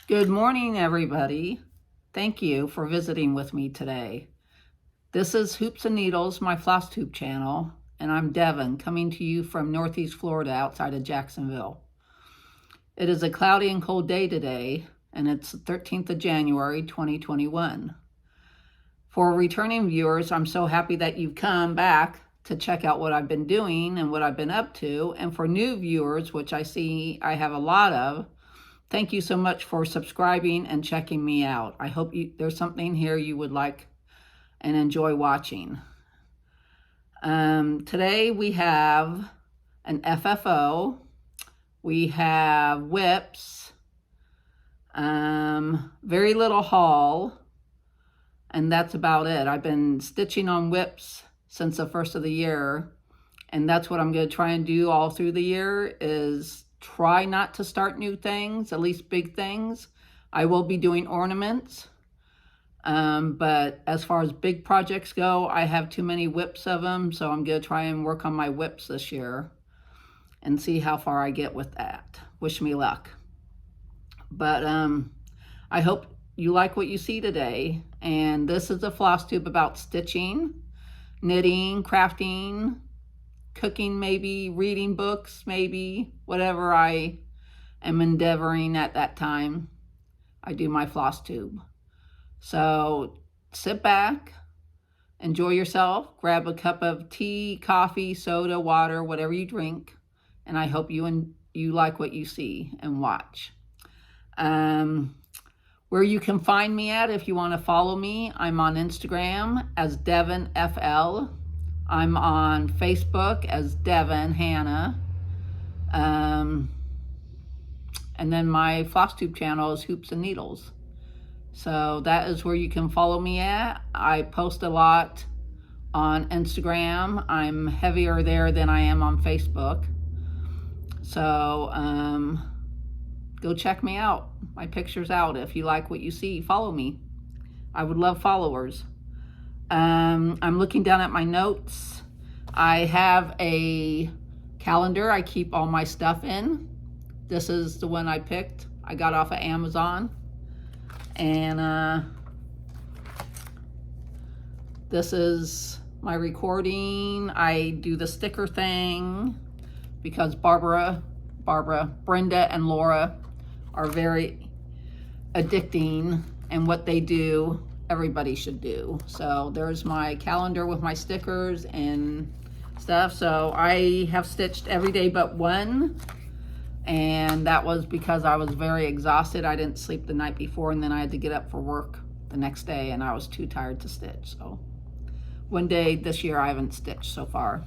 Good morning, everybody. Thank you for visiting with me today. This is Hoops and Needles, my Floss Tube channel, and I'm Devin, coming to you from Northeast Florida outside of Jacksonville. It is a cloudy and cold day today, and it's the 13th of January, 2021. For returning viewers, I'm so happy that you've come back to check out what I've been doing and what I've been up to. And for new viewers, which I see I have a lot of, thank you so much for subscribing and checking me out. I hope there's something here you would like and enjoy watching. Today we have an FFO, we have whips, very little haul, and that's about it. I've been stitching on whips since the first of the year, and that's what I'm going to try and do all through the year is try not to start new things, at least big things. I will be doing ornaments, but as far as big projects go, I have too many whips of them, so I'm going to try and work on my whips this year and see how far I get with that. Wish me luck. But I hope you like what you see today, and this is a floss tube about stitching, knitting, crafting, cooking, maybe reading books, maybe whatever I am endeavoring at that time. I do my floss tube. So sit back, enjoy yourself, grab a cup of tea, coffee, soda, water, whatever you drink, and I hope you like what you see and watch. Where you can find me at, if you want to follow me, I'm on Instagram as Devin FL. I'm on Facebook as Devin Hannah. And then my floss tube channel is Hoops and Needles. So that is where you can follow me at. I post a lot on Instagram. I'm heavier there than I am on Facebook. So go check me out. My picture's out. If you like what you see, follow me. I would love followers. I'm looking down at my notes. I have a calendar I keep all my stuff in. This is the one I picked. I got off of Amazon. And this is my recording. I do the sticker thing because Brenda, and Laura are very addicting, and what they do everybody should do. So there's my calendar with my stickers and stuff. So I have stitched every day but one, and that was because I was very exhausted. I didn't sleep the night before, and then I had to get up for work the next day, and I was too tired to stitch. So one day this year I haven't stitched so far.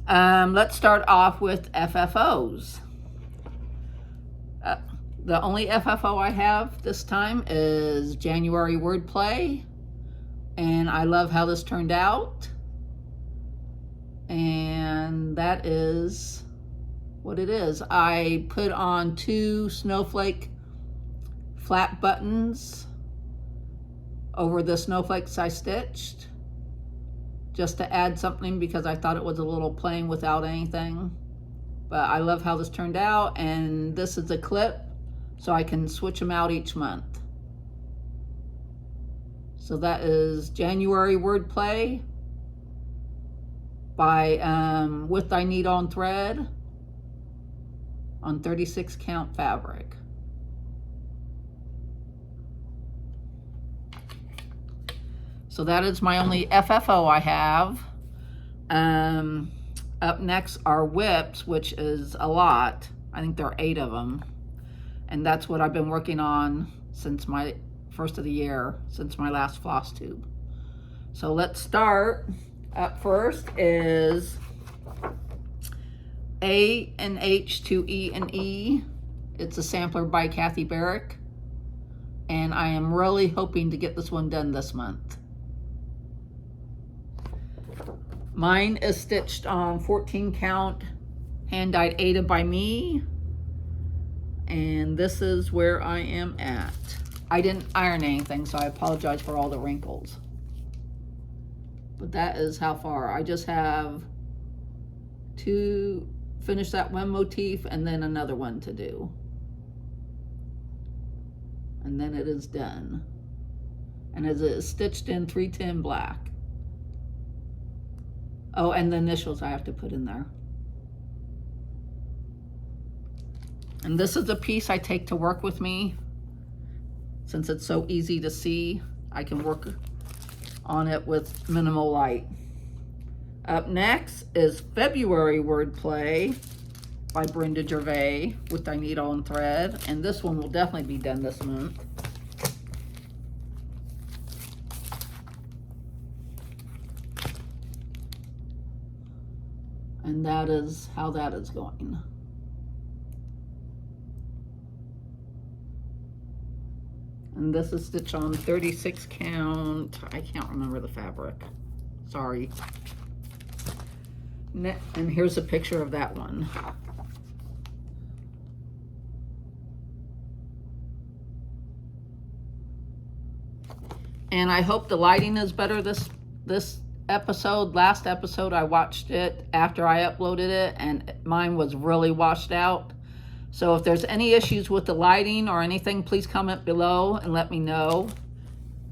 Let's start off with FFOs. The only FFO I have this time is January Wordplay, and I love how this turned out. And that is what it is. I put on 2 snowflake flat buttons over the snowflakes I stitched, just to add something because I thought it was a little plain without anything. But I love how this turned out, and this is a clip, so I can switch them out each month. So that is January Wordplay by with Dyneeton thread on 36 count fabric. So that is my only FFO I have. Up next are whips, which is a lot. I think there are 8 of them. And that's what I've been working on since my first of the year, since my last floss tube. So let's start. Up first is A and H to E and E. It's a sampler by Barrick. And I am really hoping to get this one done this month. Mine is stitched on 14 count hand-dyed Ada by me. And this is where I am at. I didn't iron anything, so I apologize for all the wrinkles. But that is how far. I just have to finish that one motif and then another one to do. and then it is done. And it is stitched in 310 black. Oh, and the initials I have to put in there. And this is a piece I take to work with me. Since it's so easy to see, I can work on it with minimal light. Up next is February Wordplay by Brenda Gervais with Dyneeton thread. And this one will definitely be done this month. And that is how that is going. And this is stitched on 36 count. I can't remember the fabric. Sorry. And here's a picture of that one. And I hope the lighting is better this episode. Last episode I watched it after I uploaded it and mine was really washed out. So if there's any issues with the lighting or anything, please comment below and let me know,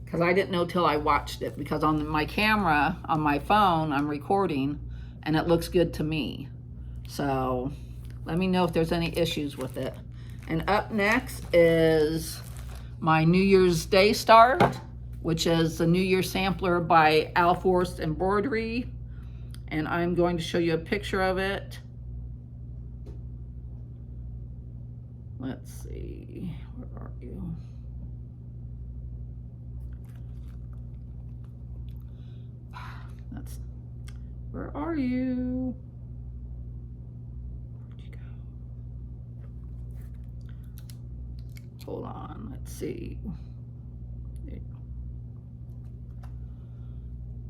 because I didn't know till I watched it, because on my camera on my phone I'm recording and it looks good to me. So let me know if there's any issues with it. And up next is my New Year's Day start, which is the New Year sampler by Ffos Embroidery. And I'm going to show you a picture of it. Let's see, where are you? Where are you? Where'd you go? Hold on, let's see. There you go.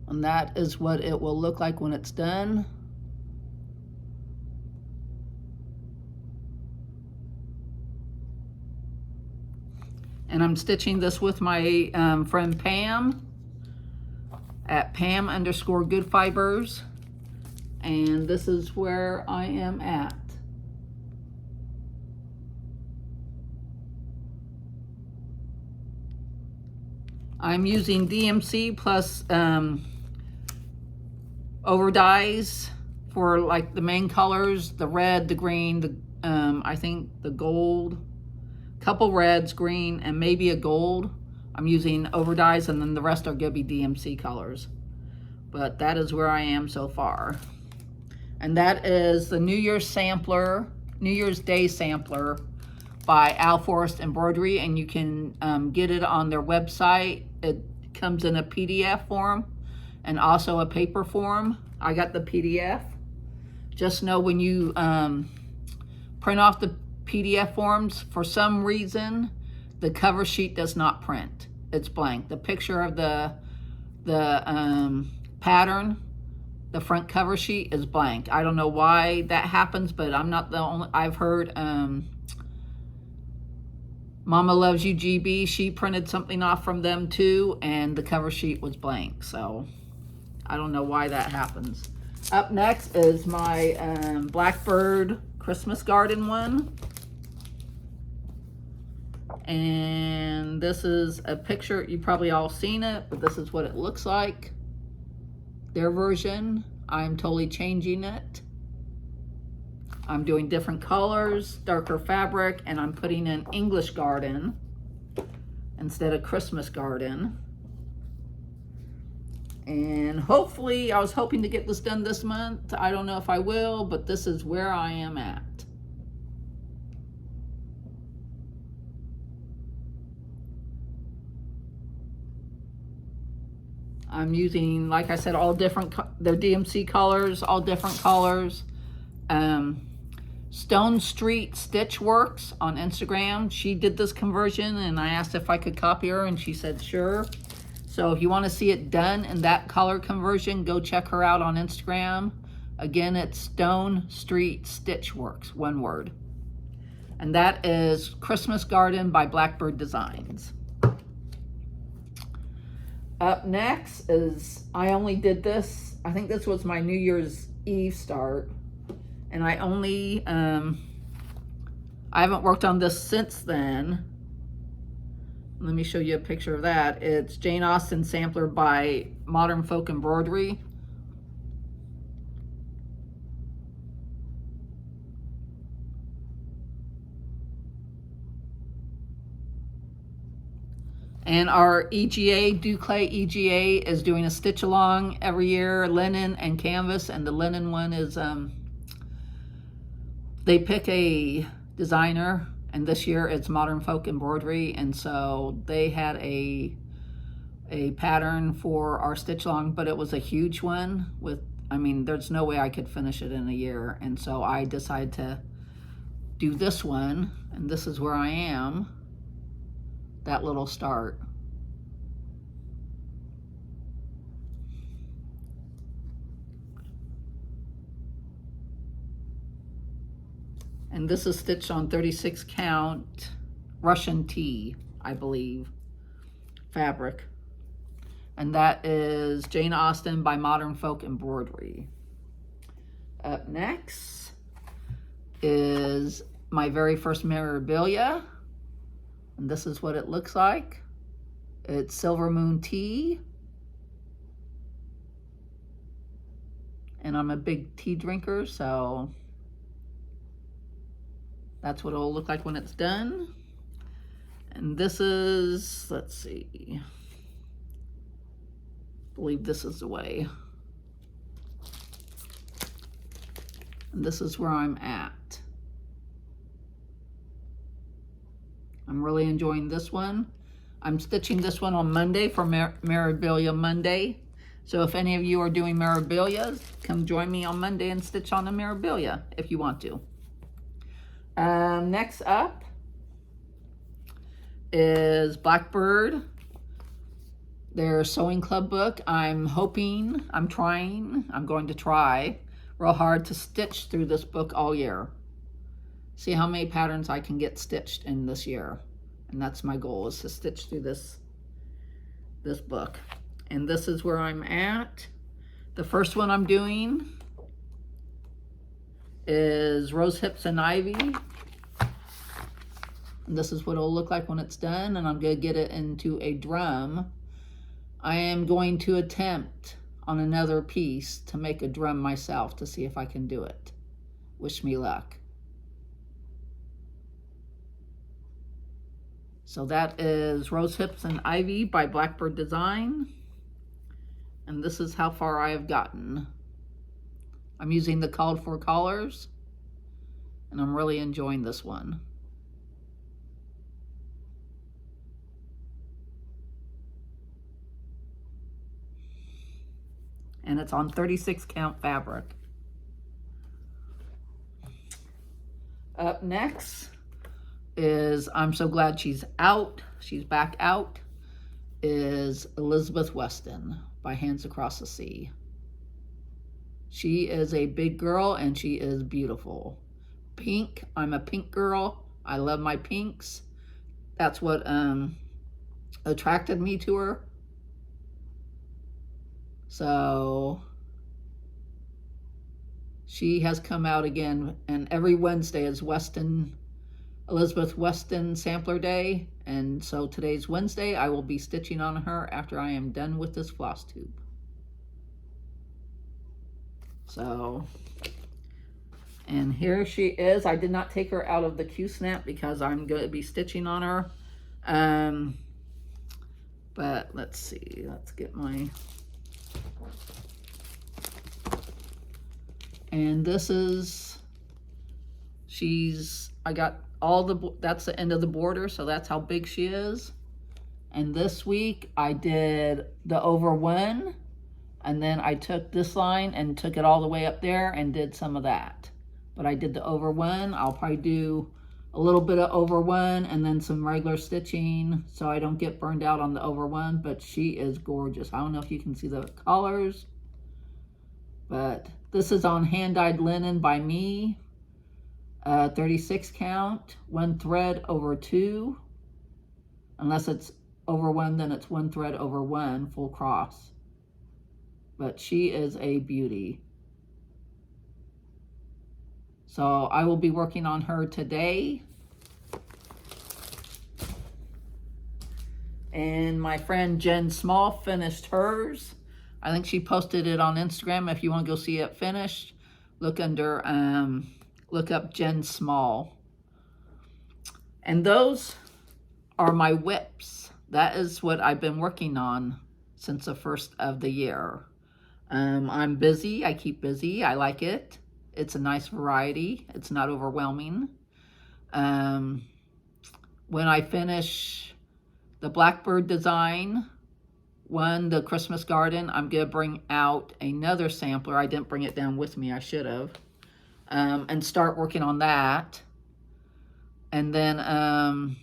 And that is what it will look like when it's done. And I'm stitching this with my friend Pam at Pam_Good_Fibers. And this is where I am at. I'm using DMC plus over dyes for like the main colors, the red, the green, the I think the gold, couple reds, green, and maybe a gold. I'm using over dyes, and then the rest are gonna be DMC colors. But that is where I am so far. And that is the New Year's sampler, New Year's Day sampler by Ffos Embroidery, and you can get it on their website. It comes in a PDF form and also a paper form. I got the PDF. Just know when you print off the PDF forms, for some reason, the cover sheet does not print. It's blank. The picture of the pattern, the front cover sheet is blank. I don't know why that happens, but I'm not the only. I've heard Mama Loves You GB, she printed something off from them too, and the cover sheet was blank. So I don't know why that happens. Up next is my Blackbird Christmas garden one. And this is a picture, you probably all seen it, but this is what it looks like. Their version. I'm totally changing it. I'm doing different colors, darker fabric, and I'm putting in English garden instead of Christmas garden. And hopefully, I was hoping to get this done this month. I don't know if I will, but this is where I am at. I'm using, like I said, all different, they're DMC colors, all different colors. Stone Street Stitch Works on Instagram. She did this conversion, and I asked if I could copy her, and she said sure. So if you want to see it done in that color conversion, go check her out on Instagram. Again, it's Stone Street Stitch Works, one word. And that is Christmas Garden by Blackbird Designs. Up next is, I only did this, I think this was my New Year's Eve start. And I only, I haven't worked on this since then. let me show you a picture of that. It's Jane Austen sampler by Modern Folk Embroidery. And our EGA, Duclay EGA, is doing a stitch along every year, linen and canvas. And the linen one is, they pick a designer, and this year it's Modern Folk Embroidery. And so they had a pattern for our stitch along, but it was a huge one with, I mean, there's no way I could finish it in a year. And so I decided to do this one, and this is where I am. That little start. And this is stitched on 36 count Russian tea, I believe, fabric. And that is Jane Austen by Modern Folk Embroidery. Up next is my very first memorabilia. And this is what it looks like. It's Silver Moon tea. And I'm a big tea drinker, so that's what it'll look like when it's done. And this is, let's see, I believe this is the way. And this is where I'm at. I'm really enjoying this one. I'm stitching this one on Monday for Memorabilia Monday. So if any of you are doing memorabilia, come join me on Monday and stitch on a memorabilia if you want to. Next up is Blackbird, their sewing club book. I'm going to try real hard to stitch through this book all year. See how many patterns I can get stitched in this year. And that's my goal, is to stitch through this book. And this is where I'm at. The first one I'm doing is Rose Hips and Ivy. And this is what it'll look like when it's done. And I'm going to get it into a drum. I am going to attempt on another piece to make a drum myself to see if I can do it. Wish me luck. So that is Rose Hips and Ivy by Blackbird Design. And this is how far I have gotten. I'm using the called for collars, and I'm really enjoying this one. And it's on 36 count fabric. Up next is I'm So Glad She's Out, she's back out, is Elizabeth Weston by Hands Across the Sea. She is a big girl and she is beautiful. Pink, I'm a pink girl. I love my pinks. That's what attracted me to her. So she has come out again, and every Wednesday is Elizabeth Weston Sampler Day, and so today's Wednesday. I will be stitching on her after I am done with this floss tube. So, and here she is. I did not take her out of the Q-snap because I'm going to be stitching on her. But let's see, let's get my, and this is, I got all that's the end of the border, so that's how big she is. And this week I did the over one, and then I took this line and took it all the way up there and did some of that. But I did the over one. I'll probably do a little bit of over one and then some regular stitching so I don't get burned out on the over one. But she is gorgeous. I don't know if you can see the colors, but this is on hand dyed linen by me. 36 count, 1 thread over 2. Unless it's over 1, then it's 1 thread over 1 full cross. But she is a beauty. So I will be working on her today. And my friend Jen Small finished hers. I think she posted it on Instagram. If you want to go see it finished, look up Jen Small. And those are my whips. That is what I've been working on since the first of the year. I'm busy. I keep busy. I like it. It's a nice variety. It's not overwhelming. When I finish the Blackbird design, the Christmas garden, I'm going to bring out another sampler. I didn't bring it down with me. I should have. And start working on that. And then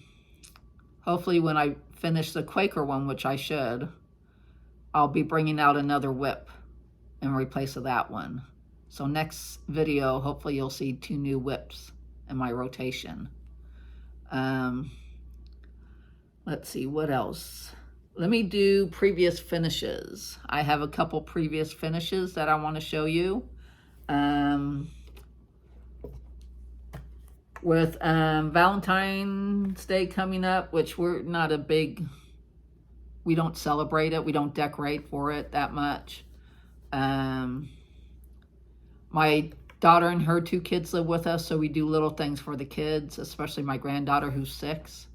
hopefully when I finish the Quaker one, which I should, I'll be bringing out another whip in replace of that one. So next video, hopefully you'll see 2 new whips in my rotation. Let's see, what else? Let me do previous finishes. I have a couple previous finishes that I want to show you. With Valentine's Day coming up, which we don't celebrate it. We don't decorate for it that much. My daughter and her 2 kids live with us, so we do little things for the kids, especially my granddaughter who's 6.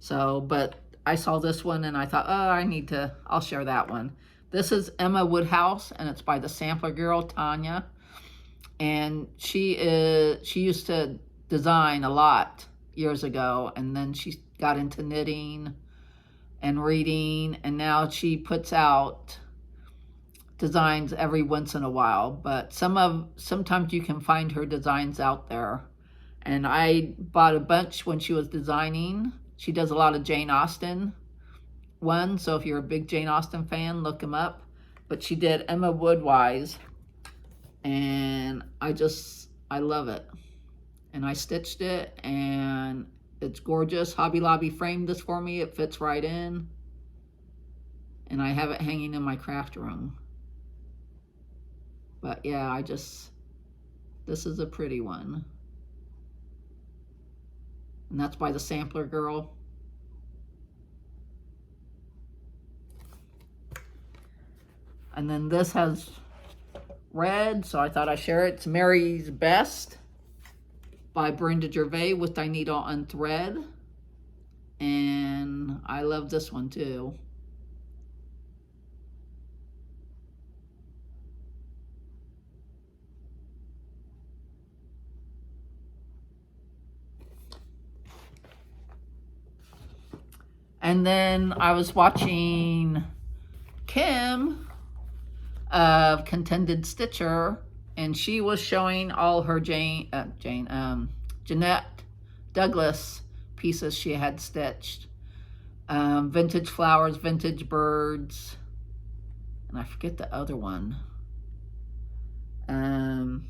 So, but I saw this one and I thought, oh, I'll share that one. This is Emma Woodhouse, and it's by the sampler girl, Tanya. And she used to design a lot years ago, and then she got into knitting and reading, and now she puts out designs every once in a while. But sometimes you can find her designs out there. And I bought a bunch when she was designing. She does a lot of Jane Austen ones, so if you're a big Jane Austen fan, look them up. But she did Emma Woodwise, and I love it. And I stitched it, and it's gorgeous. Hobby Lobby framed this for me. It fits right in. And I have it hanging in my craft room. But yeah, this is a pretty one. And that's by the sampler girl. And then this has red, so I thought I'd share it. It's Mary's Best by Brenda Gervais with Dyneeton on thread. And I love this one too. And then I was watching Kim of Contended Stitcher, and she was showing all her Jeanette Douglas pieces she had stitched. Vintage flowers, vintage birds, and I forget the other one. I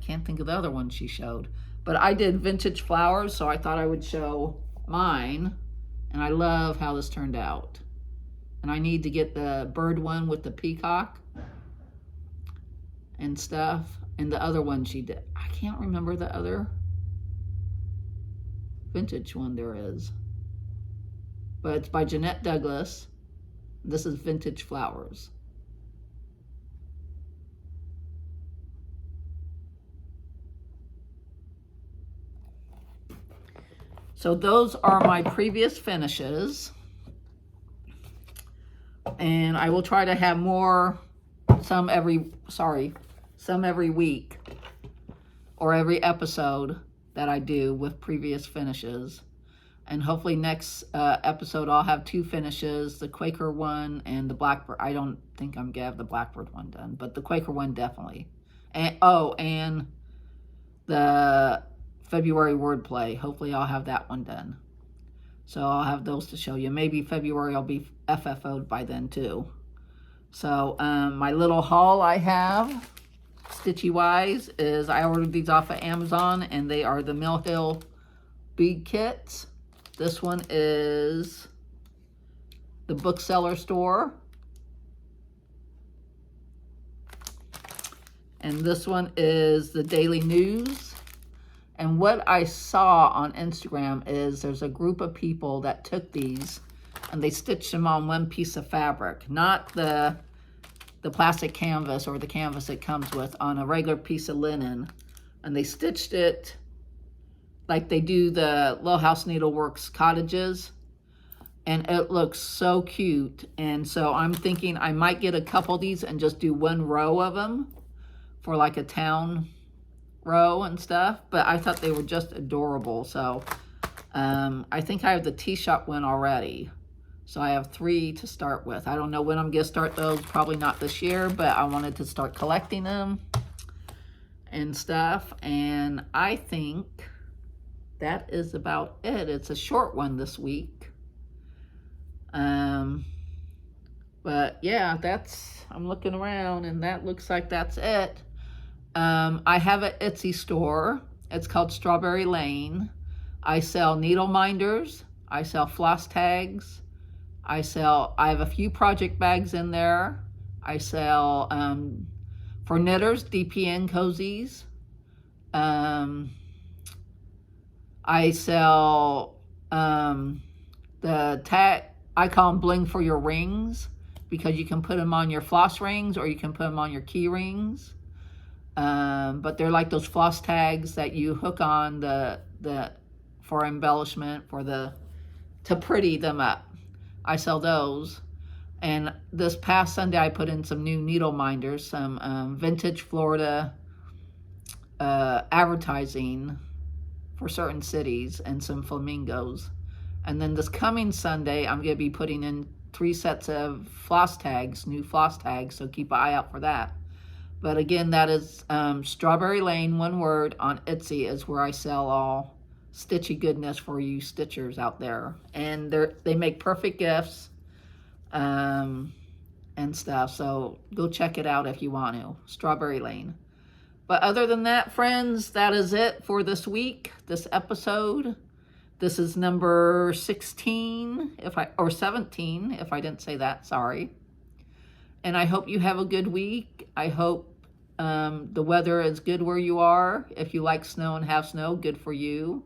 can't think of the other one she showed. But I did vintage flowers, so I thought I would show mine, and I love how this turned out. And I need to get the bird one with the peacock and stuff, and the other one she did. I can't remember the other vintage one there is, but it's by Jeanette Douglas. This is Vintage Flowers. So those are my previous finishes, and I will try to have some every week or every episode that I do with previous finishes. And hopefully next episode I'll have 2 finishes, the Quaker one and the Blackbird. I don't think I'm gonna have the Blackbird one done, but the Quaker one definitely. And the February Wordplay. Hopefully I'll have that one done. So I'll have those to show you. Maybe February I'll be FFO'd by then too. So my little haul I have, stitchy wise, is I ordered these off of Amazon, and they are the Mill Hill bead kits. This one is the Bookseller Store. And this one is the Daily News. And what I saw on Instagram is there's a group of people that took these and they stitched them on one piece of fabric, not the plastic canvas or the canvas it comes with, on a regular piece of linen. And they stitched it like they do the Little House Needleworks cottages. And it looks so cute. And so I'm thinking I might get a couple of these and just do one row of them for like a town row and stuff. But I thought they were just adorable. So I think I have the tea shop one already. So I have 3 to start with. I don't know when I'm going to start those. Probably not this year, but I wanted to start collecting them and stuff. And I think that is about it. It's a short one this week. But yeah, I'm looking around and that looks like that's it. I have an Etsy store. It's called Strawberry Lane. I sell needle minders. I sell floss tags. I have a few project bags in there. I sell, for knitters, DPN cozies. I sell, the tag, I call them bling for your rings, because you can put them on your floss rings or you can put them on your key rings. But they're like those floss tags that you hook on for embellishment, to pretty them up. I sell those. And this past Sunday, I put in some new needle minders, some vintage Florida advertising for certain cities, and some flamingos. And then this coming Sunday, I'm going to be putting in 3 sets of floss tags, new floss tags, so keep an eye out for that. But again, that is Strawberry Lane, one word, on Etsy is where I sell all stitchy goodness for you stitchers out there. And they make perfect gifts and stuff, so go check it out if you want to. Strawberry Lane. But other than that, friends, that is it for this week, this episode. This is number 16, or 17, if I didn't say that, sorry. And I hope you have a good week. I hope the weather is good where you are. If you like snow and have snow, good for you.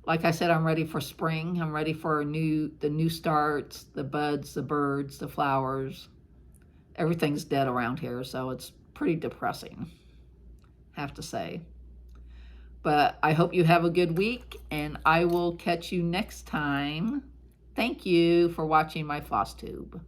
Like I said, I'm ready for spring. I'm ready for the new starts, the buds, the birds, the flowers. Everything's dead around here, so it's pretty depressing, have to say. But I hope you have a good week, and I will catch you next time. Thank you for watching my floss tube.